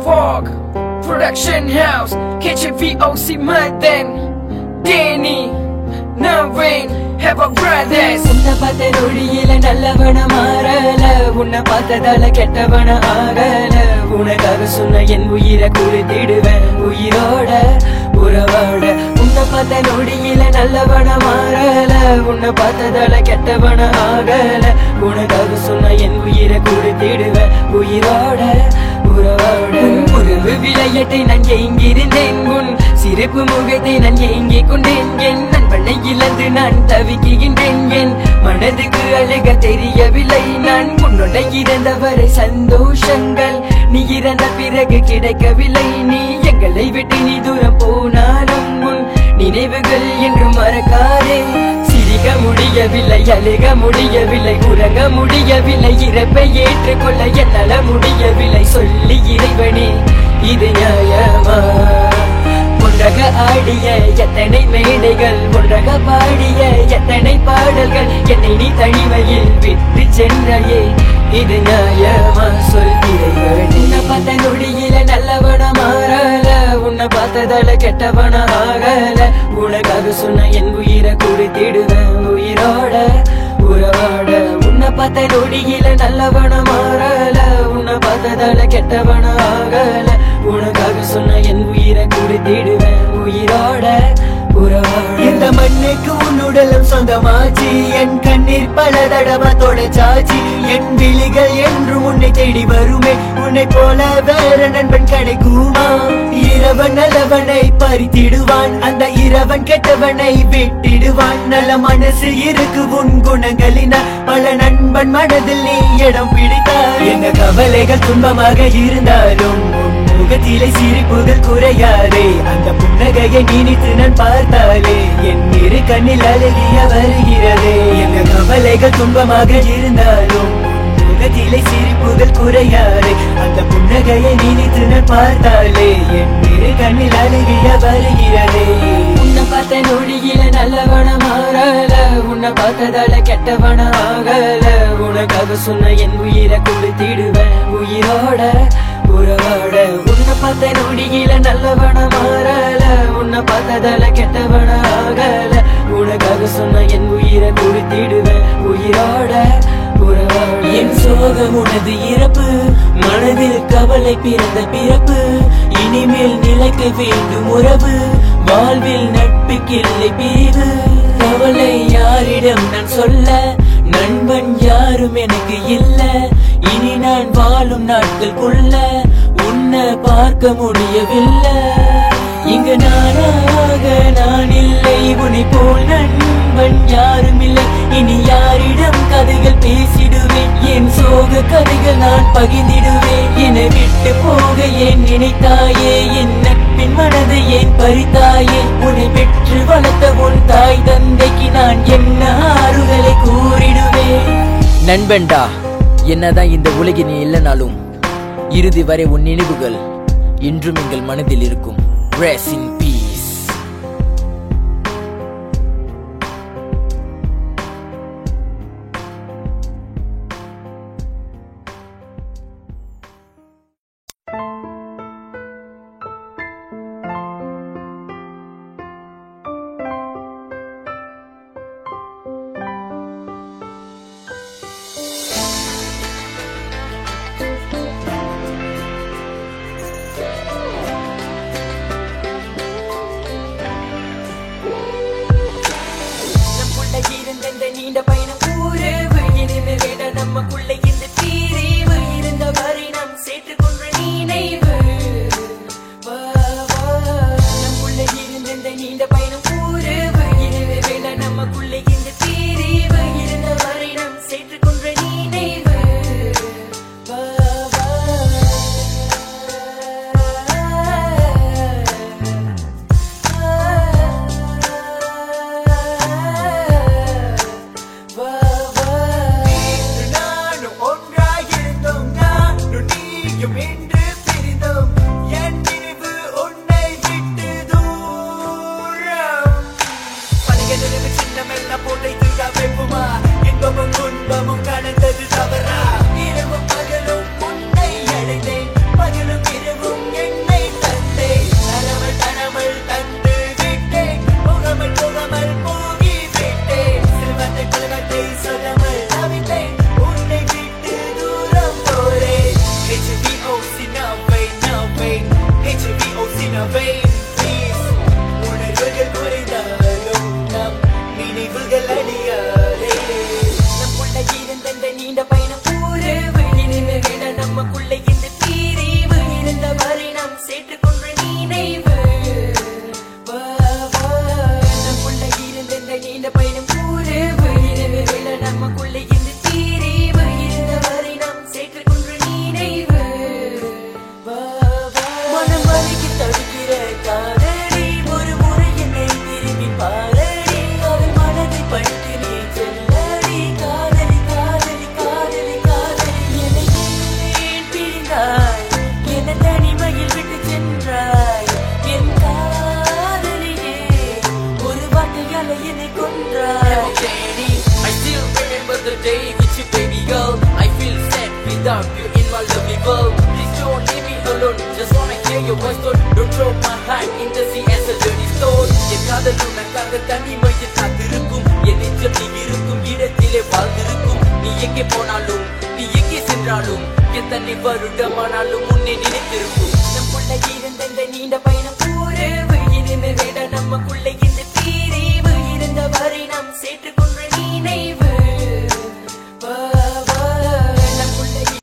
Walk Production House KHVOC Madan Danny Naveen Have a brothers உன்னை பார்த்த நொடியில நல்லவன மாறல உன்னை பார்த்ததால கெட்டவன ஆகல உனக்காக சொன்ன என் உயிரை கொடுத்திடுவேன் உயிரோட உறவோட உன்னை பார்த்த நொடியில நல்லவன மாறல உன்னை பார்த்ததால கெட்டவன ஆகல உனக்காக சொன்ன என் உயிரை கொடுத்திடுவேன் உயிரோட உறவோட உறவு விளையாட்டை நான் எங்கிருந்தேன் உன் சிறப்பு முகத்தை நான் ஏங்கிக் கொண்டேன் என் நண்பனை இழந்து நான் தவிக்கின்றேன் என் மனதுக்கு அழுக தெரியவில்லை நான் உன்னோட இறந்தவரை சந்தோஷங்கள் நீ இறந்த பிறகு கிடைக்கவில்லை நீ எங்களை விட்டு நீ தூரம் போனாலும் உன் நினைவுகள் என்றும் மறக்காதே சிரிக்க முடியவில்லை அழுக முடியவில்லை உறங்க முடியவில்லை இறப்பை ஏற்றுக்கொள்ள என்னால முடியவில்லை சொல்லி இறைவனே இது நியாயமா ஒன்றாக ஆடிய எத்தனை மேடைகள் ஒன்றாக பாடிய எத்தனை பாடல்கள் என்னை நீ தனிமையில் விட்டு சென்றையே இது நியாயமா சொல்கிறேன் உன்னை பார்த்த நொடியில நல்லவன மாறல உன்னை பார்த்ததால கெட்டவன ஆகல உனக்காக சொன்ன என் உயிரை கொடுத்திடுவேன் உயிரோட உறவோட உன்னை பார்த்த நொடியில நல்லவன மாறல உன்னை பார்த்ததால கெட்டவன ஆகல உனக்காக சொன்ன என் உயிரை கொடுத்திடுவேன் உயிரோட இந்த மண்ணுக்கு உன்னுடலும் சொந்தமாச்சு என் கண்ணீர் பல தடவை தொலைச்சாச்சு என் விழிகள் என்றும் உன்னை தேடி வருமே உன்னை போல வேற நண்பன் கிடைக்குமா இரவன் நல்லவனை பறித்திடுவான் அந்த இரவன் கெட்டவனை விட்டிடுவான் நல்ல மனசு இருக்கு உன் குணங்களின பல நண்பன் மனதில் நீ இடம் பிடித்தாய் என்ன கவலைகள் துன்பமாக இருந்தாலும் முகத்திலே சிரிப்புகள் குறையாதே அந்த புன்னகையை நினைத்து நான் பார்த்தாலே என் இரு கண்ணில் அழகிய வருகிறதே என்ன கவலைகள் துன்பமாக இருந்தாலும் முகத்திலே சிரிப்புகள் குறையாதே அந்த புன்னகையை நினைத்து நான் பார்த்தாலே என் இரு கண்ணில் அழகிய வருகிறதே உன்னை பார்த்த நொடியில நல்லவன மாறல உன்னை பார்த்ததால கெட்டவன ஆகல உனக்காக சொன்ன என் உயிரை கொடுத்திடுவேன் உயிரோட உறவோட உன்னை பார்த்த நொடியில நல்லவன மாறல உன்னை பார்த்ததால கெட்டவன ஆகல உனக்காக சொன்ன என் உயிரை கொடுத்திடுவேன் உயிரோட உறவோட என் சோகம் உனது இறப்பு மனதில் கவலை பிறந்த பிறப்பு இனிமேல் நிலைக்க வேண்டும் உறவு வாழ்வில் நட்புக்கில்லை பிரிவு கவலை யாரிடம் நான் சொல்ல நண்பன் யாரும் எனக்கு இல்ல இனி நான் வாழும் நாட்களுக்குள்ள உன்னை பார்க்க முடியவில்லை இங்கு நானாக நான் இல்லை உன்னை போல் நண்பன் யாரும் இல்லை இனி யாரிடம் கதைகள் பேசிடுவேன் என் சோக கதைகள் நான் பகிர்ந்திடுவேன் என்னை விட்டு போக ஏன் நினைத்தாயே என் நட்பின் மனதை ஏன் பறித்தாயே உன்னை பெற்று வளர்த்த உன் தாய் தந்தைக்கு நான் என்ன ஆறுதலை கூறிடுவேன் நண்பன்டா என்னதான் இந்த உலகில் இல்லைனாலும் இறுதி வரை உன் நினைவுகள் என்றும் எங்கள் மனதில் இருக்கும். Rest in peace. நீண்ட பயணம் ஊரேவு இனிமே வேட நமக்குள்ள இந்த தீரேவு இருந்த வரை நாம் சேர்த்துக்கொன்ற நினைவு நமக்குள்ள இருந்த நீண்ட பயணம் ஊரேவு இனிமே வேட நமக்குள்ள இந்த தீரேவு இருந்த வரை நாம் சேர்த்துக்கொன்ற நினைவு பகலும் கடந்தது தவறா இரவும் பகலும் உன்னை அழைத்தேன் பகலும் இரவும் நமக்குள்ள இந்த பிரிவு இருந்த வரை நாம் சேர்த்துக்கொண்ட நினைவு நமக்குள்ள இருந்த இந்த நீண்ட பயணம் கூறுவு இரவு நமக்குள்ள இந்த பிரிவு இருந்த வரை நாம் சேர்த்துக்கொண்ட நினைவு மனம் வலிக்கு தடுக்கிற காதலி ஒரு முறை என்னை திரும்பி பாரடி அவள் மனதை படித்து நீ செல்லடி காதலி காதலி காதலி காதலி என்னை ஏன் பிரிந்தாய் என்ன தனிமையில் விட்டு சென்றாய் என் காதலியே ஒரு வார்த்தையால என்னை கொன்றாய் I still remember the day with you, baby girl. I feel sad without you in my lovely world. Please don't leave me alone. Just wanna hear your voice, don't throw my heart in the sea as a dirty stone. என் காதல் உனக்காக தனிமையில் காத்திருக்கும் என் நெஞ்சம் நீ இருக்கும் இடத்திலே வாழ்ந்திருக்கும் நீ எங்கே போனாலும் நீ எங்கே சென்றாலும் எத்தனை வருடமானாலும் உன்னை நினைத்திருக்கும் நமக்குள்ள இருந்த இந்த நீண்ட பயணம்